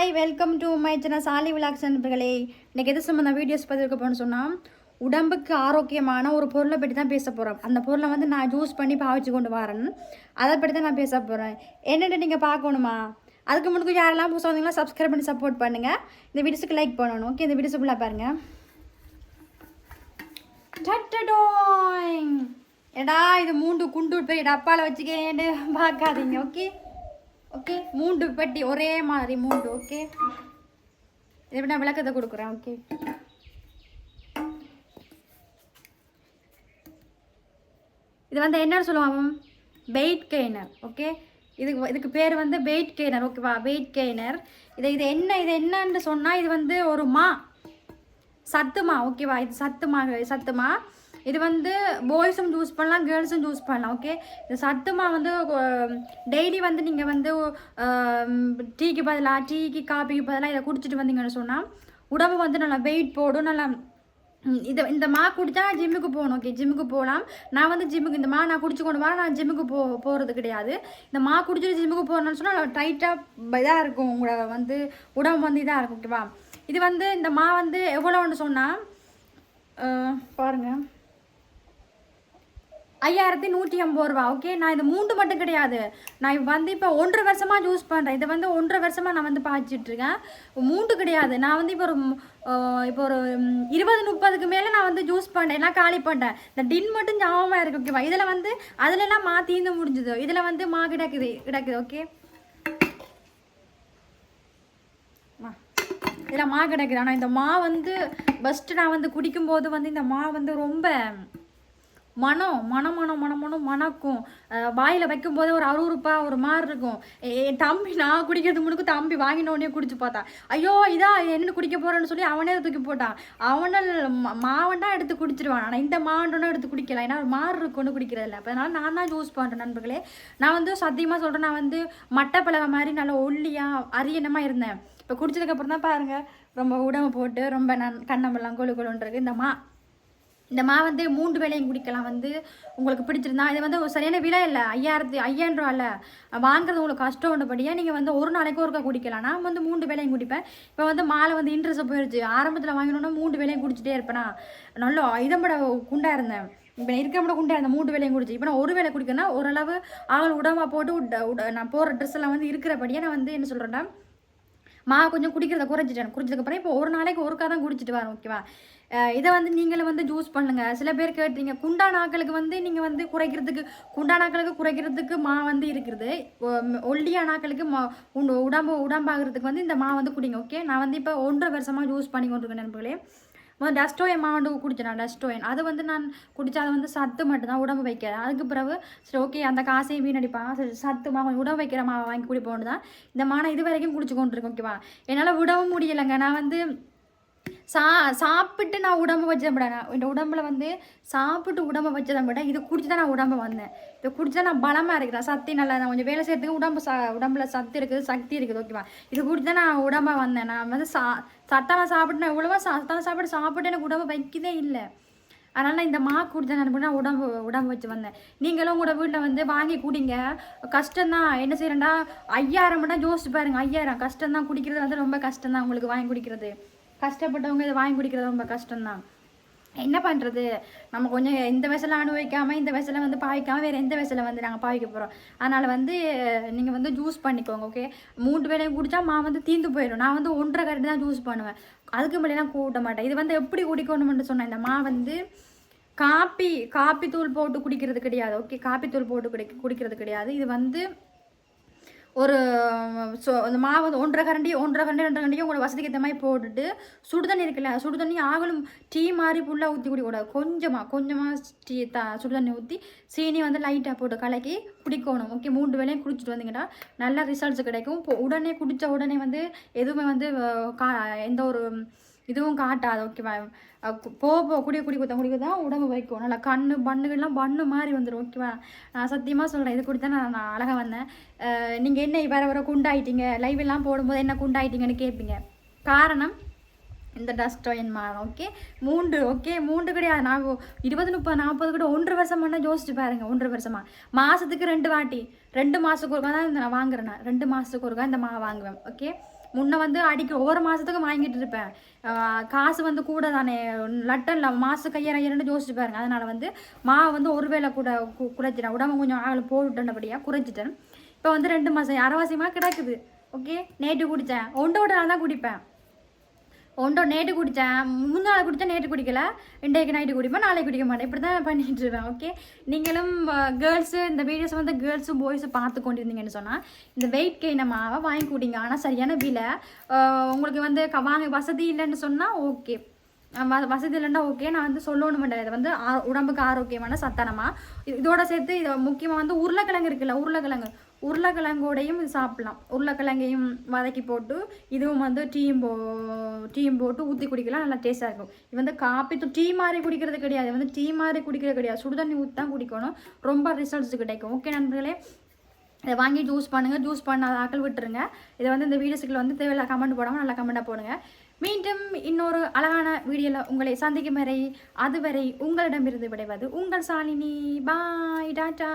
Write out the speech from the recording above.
Hi welcome to my channel Sali vlogs நண்பர்களே. இன்றைக்கி எது சம்மந்த வீடியோஸ் பார்த்துருக்க போகணும்னு சொன்னால் உடம்புக்கு ஆரோக்கியமான ஒரு பொருளை பற்றி தான் பேச போகிறேன். அந்த பொருளை வந்து நான் யூஸ் பண்ணி பாவிச்சு கொண்டு வரேன். அதை பற்றி தான் நான் பேச போகிறேன். என்னென்னு நீங்கள் பார்க்கணுமா? அதுக்கு முன்னாடி யாரெல்லாம் புதுசாக வந்தீங்களா சப்ஸ்கிரைப் பண்ணி சப்போர்ட் பண்ணுங்கள். இந்த வீடியோஸுக்கு லைக் பண்ணணும். ஓகே, இந்த வீடியோஸ் ஃபுல்லாக பாருங்கள். எடா இது 3 குண்டு போய் டப்பாவில் வச்சுக்கேன்னு பார்க்காதீங்க. ஓகே ஓகே, 3 பெட்டி ஒரே மாதிரி 3. ஓகே, இதை நான் விளக்கத்தை கொடுக்குறேன். ஓகே, இது வந்து என்னன்னு சொல்லுவாங்க, வெயிட் கெய்னர். ஓகே, இதுக்கு பேர் வந்து வெயிட் கெய்னர். ஓகேவா, வெயிட் கெய்னர். இது என்னன்னு சொன்னால் இது வந்து ஒரு சத்துமா. ஓகேவா, இது சத்துமா. இது வந்து பாய்ஸும் யூஸ் பண்ணலாம், கேர்ள்ஸும் யூஸ் பண்ணலாம். ஓகே, இந்த சத்துமா வந்து டெய்லி வந்து நீங்கள் வந்து டீக்கு காப்பிக்கு பதிலாக இதை குடிச்சிட்டு வந்தீங்கன்னு சொன்னால் உடம்பு வந்து நல்லா வெயிட் போடும். நல்லா இந்த குடித்தா ஜிம்முக்கு போகணும். ஓகே, ஜிம்முக்கு போகலாம். நான் வந்து ஜிம்முக்கு நான் குடிச்சு கொண்டு வரேன். நான் ஜிம்முக்கு போகிறது கிடையாது. இந்த குடிச்சிட்டு ஜிம்முக்கு போகணும்னு சொன்னால் டைட்டாக இதாக இருக்கும், உங்களோட வந்து உடம்பு வந்து இதாக இருக்கும். ஓகேவா, இது வந்து இந்த வந்து எவ்வளோன்னு சொன்னால் பாருங்கள், 5150 ரூபா. ஓகே, நான் இது 3 மட்டும் கிடையாது. நான் வந்து இப்போ 1.5 வருஷமாக யூஸ் பண்ணுறேன். இதை வந்து 1.5 வருஷமாக நான் வந்து பாய்ச்சிட்ருக்கேன். 3 கிடையாது. நான் வந்து இப்போ ஒரு 20-30க்கு மேலே நான் வந்து யூஸ் பண்ணேன். எல்லாம் காலி பண்ணிட்டேன். இந்த டின் மட்டும் ஞாபகமாக இருக்குது. ஓகேவா, இதில் வந்து அதிலெல்லாம் தீர்ந்து முடிஞ்சுது. இதில் வந்து கிடக்குது. ஓகே, இதில் கிடக்குது. ஆனால் இந்த வந்து ஃபஸ்ட்டு நான் வந்து குடிக்கும்போது வந்து இந்த வந்து ரொம்ப மணக்கும். வாயில் வைக்கும்போது ஒரு அருவருப்பா ஒரு மாதிரி இருக்கும். என் தம்பி நான் குடிக்கிறது முழுக்க தம்பி வாங்கினோடனே குடிச்சு பார்த்தா, ஐயோ இதா என்னென்னு குடிக்க போகிறேன்னு சொல்லி அவனே தூக்கி போட்டான். மாவண்டா எடுத்து குடிச்சிருவான். ஆனால் இந்த மாவண்டோன்னா எடுத்து குடிக்கலாம். ஏன்னா ஒரு மாறு இருக்குன்னு குடிக்கிறதில்ல. அப்போ அதனால் நான் தான் யூஸ் பண்ணுறேன் நண்பர்களே. நான் வந்து சத்தியமாக சொல்கிறேன், நான் வந்து மட்டப்பலகை மாதிரி நல்லா ஒல்லியாக அரியணமாக இருந்தேன். இப்போ குடிச்சதுக்கப்புறம் தான் பாருங்கள், ரொம்ப உடம்பு போட்டு ரொம்ப கண்ணமெல்லாம் கொழுன்றிருக்கு. இந்த வந்து 3 வேளையும் குடிக்கலாம். வந்து உங்களுக்கு பிடிச்சிருந்தா இது வந்து சரியான விலை இல்லை, 5000 ரூபா இல்லை. வாங்குறது உங்களுக்கு கஷ்டம் ஒன்றுபடியாக நீங்கள் வந்து ஒரு நாளைக்கு ஒருக்கா குடிக்கலாம். நான் வந்து 3 வேளையும் குடிப்பேன். இப்போ வந்து மாலை வந்து இன்ட்ரெஸ்ட் போயிடுச்சு. ஆரம்பத்தில் வாங்கினோன்னா 3 வேளையும் குடிச்சிட்டே இருப்பேனா, நல்லா இதம்பட குண்டாக இருந்தேன். இப்போ இருக்கிற குண்டாக இருந்தேன், 3 வேளையும் குடிச்சு. இப்போ நான் ஒரு வேளை குடிக்கணும்னா ஓரளவு ஆள் உடம்பா போட்டு நான் போகிற ட்ரெஸ் எல்லாம் வந்து இருக்கிறபடியே நான் வந்து என்ன சொல்கிறேன்னா கொஞ்சம் குடிக்கிறத குடிச்சதுக்கப்புறம் இப்போ ஒரு நாளைக்கு ஒருக்கா தான் குடிச்சிட்டு வரேன். ஓகேவா, இதை வந்து நீங்களும் வந்து ஜூஸ் பண்ணுங்கள். சில பேர் கேட்டீங்க, குண்டானாக்களுக்கு வந்து நீங்கள் வந்து குறைக்கிறதுக்கு வந்து இருக்கிறது. ஒல்லியானாக்களுக்கு உடம்பாகிறதுக்கு வந்து இந்த வந்து குடிங்க. ஓகே, நான் வந்து இப்போ 1.5 வருஷமாக யூஸ் பண்ணி கொண்டிருக்கேன் நண்பர்களே. டஸ்டோயன் வந்து குடிச்சேன் நான். டஸ்டோயன் அது வந்து நான் குடித்தா அது வந்து சத்து மட்டும்தான், உடம்பு வைக்கிறேன். அதுக்கு பிறகு சரி ஓகே, அந்த காசையும் வீணடிப்பாங்க, சரி சத்துமா கொஞ்சம் உடம்பு வைக்கிற வாங்கி குடிப்போன்னு தான் இந்த இது வரைக்கும் குடிச்சு கொண்டிருக்கேன். ஓகேவா, என்னால் விடவும் முடியலைங்க. நான் வந்து சாப்பிட்டு நான் உடம்பு வச்சதை விட, இந்த உடம்புல வந்து சாப்பிட்டு உடம்பை வச்சதை விட இது குடிச்சு தான் நான் உடம்பு வந்தேன். இதை குடிச்சு தான் நான் பலமாக இருக்கிறேன். சக்தி நல்லா, நான் கொஞ்சம் வேலை செய்யறதுக்கு உடம்புல சக்தி இருக்குது. ஓகேவா, இது குடிச்சு தான் நான் உடம்பாக வந்தேன். நான் வந்து சத்தான சாப்பிட்டு நான் எவ்வளவோ சத்தான சாப்பிட்டு எனக்கு உடம்பு வைக்கதே இல்லை. அதனால் நான் இந்த குடிச்சா நான் உடம்பு வச்சு வந்தேன். நீங்களும் உங்களோட வீட்டில் வந்து வாங்கி குடிங்க. கஷ்டம்தான். என்ன செய்யறேன்டா, 5000 மட்டும் யோசிச்சு பாருங்க. 5000 கஷ்டம்தான். குடிக்கிறது வந்து ரொம்ப கஷ்டம்தான். உங்களுக்கு வாங்கி குடிக்கிறது கஷ்டப்பட்டவங்க இதை வாங்கி குடிக்கிறது ரொம்ப கஷ்டம்தான். என்ன பண்ணுறது, நம்ம கொஞ்சம் இந்த வயசில் அனுபவிக்காமல் இந்த வயசில் வந்து பாவிக்காமல் வேறு எந்த வயசில் வந்து நாங்கள் பாவிக்க போகிறோம். அதனால் வந்து நீங்கள் வந்து ஜூஸ் பண்ணிக்கோங்க. ஓகே, 3 வேளையும் குடித்தா வந்து தீர்ந்து போயிடும். நான் வந்து 1.5 கரண்டி தான் ஜூஸ் பண்ணுவேன். அதுக்கு மேலாம் கூட்ட மாட்டேன். இது வந்து எப்படி குடிக்கணும்னு சொன்னேன். இந்த வந்து காப்பி தூள் போட்டு குடிக்கிறது கிடையாது. ஓகே, காப்பி தூள் போட்டு குடிக்கிறது கிடையாது. இது வந்து ஒரு அந்த வந்து 1.5 கரண்டி 2 கரண்டியும் உங்களோட வசதிக்கு ஏற்ற மாதிரி போட்டுட்டு சுடுதண்ணி இருக்குல்ல, சுடுதண்ணி ஆகலும் டீ மாதிரி ஃபுல்லாக ஊற்றி குடிக்கூடாது. கொஞ்சமாக டீ சுடுதண்ணி ஊற்றி சீனி வந்து லைட்டாக போட்டு கலக்கி குடிக்கணும். ஓகே, 3 வேளையும் குடிச்சிட்டு வந்தீங்கன்னா நல்ல ரிசல்ட்ஸ் கிடைக்கும். இப்போ உடனே குடித்த உடனே வந்து எதுவுமே வந்து எந்த ஒரு இதுவும் காட்டாது. ஓகேவா, குடிக்க தான் உடம்பு வைக்கும். நல்லா பண்ணுகள்லாம் மாதிரி வந்துடும். ஓகேவா, நான் சத்தியமாக சொல்கிறேன், இது குடித்தா நான் அழகாக வந்தேன். நீங்கள் என்ன வர குண்டாயிட்டீங்க, லைவ் எல்லாம் போடும்போது என்ன குண்டாயிட்டீங்கன்னு கேட்பீங்க. காரணம் இந்த டஸ்டோயின் மாதம் ஓகே 3 ஓகே 3 கிடையாது நான் 20 30 40 கூட 1.5 வருஷமா யோசிச்சு பாருங்க 1.5 வருஷமா மாதத்துக்கு 2 வாட்டி 2 மாதத்துக்கு ஒருக்கா தான் நான் வாங்குறேன் 2 மாதத்துக்கு ஒருக்கா இந்த மாவு வாங்குவேன் ஓகே முன்ன வந்து அடிக்க ஒவ்வொரு மாதத்துக்கும் வாங்கிட்டு இருப்பேன் காசு வந்து கூட தானே லட்டனில் மாதத்துக்கு 5000 யோசிச்சு பாருங்க அதனால் வந்து மாவு வந்து ஒரு வேளை கூட குறைச்சிட்டேன் உடம்பு கொஞ்சம் ஆகலை போட்டுட்டபடியாக குறைச்சிட்டேன் இப்போ வந்து 2 மாதம் அரைவாசியமாக கிடக்குது ஓகே நேற்று குடித்தேன் ஒன்றோட நாள் தான் குடிப்பேன் நேற்று குடித்தேன் முன்னாள் குடித்தேன் நேற்று குடிக்கல இன்றைக்கு நைட்டு குடிப்பேன் நாளைக்கு குடிக்க மாட்டேன் இப்படி தான் பண்ணிட்டு இருக்கேன் ஓகே நீங்களும் கேர்ள்ஸு இந்த வீடியோஸ் வந்து கேர்ள்ஸும் பாய்ஸும் பார்த்து கொண்டிருந்தீங்கன்னு சொன்னால் இந்த வெயிட் கெயின மாவை வாங்கி குடிங்க ஆனால் சரியான விலை உங்களுக்கு வந்து வாங்க வசதி இல்லைன்னு சொன்னால் ஓகே வசதி இல்லைன்னா ஓகே நான் வந்து சொல்லணும் மாட்டேன் இதை வந்து உடம்புக்கு ஆரோக்கியமான சத்தானமாக இதோட சேர்த்து இதை முக்கியமாக வந்து உருளைக்கிழங்கு இருக்குல்ல உருளைக்கிழங்கோடையும் இது சாப்பிட்லாம் உருளைக்கிழங்கையும் வதக்கி போட்டு இதுவும் வந்து டீயும் போட்டு ஊற்றி குடிக்கலாம் நல்லா டேஸ்ட்டாக இருக்கும் இது வந்து காப்பி டீ மாதிரி குடிக்கிறது கிடையாது வந்து டீ மாதிரி குடிக்கிறது கிடையாது சுடுதண்ணி ஊற்றி தான் குடிக்கணும் ரொம்ப ரிசல்ட்ஸ் கிடைக்கும் ஓகே நண்பர்களே இதை வாங்கி ஜூஸ் பண்ணுங்கள் ஜூஸ் பண்ணாத ஆக்கள் விட்டுருங்க இதை வந்து இந்த வீடியோஸுக்குள்ள வந்து தேவையில்ல கமெண்ட் போடாமல் நல்லா கமெண்ட்டாக போடுங்க மீண்டும் இன்னொரு அழகான வீடியோவில் உங்களை சந்திக்கும் வரை அதுவரை உங்களிடமிருந்து விடைவது உங்கள் சாலினி பாய் டாட்டா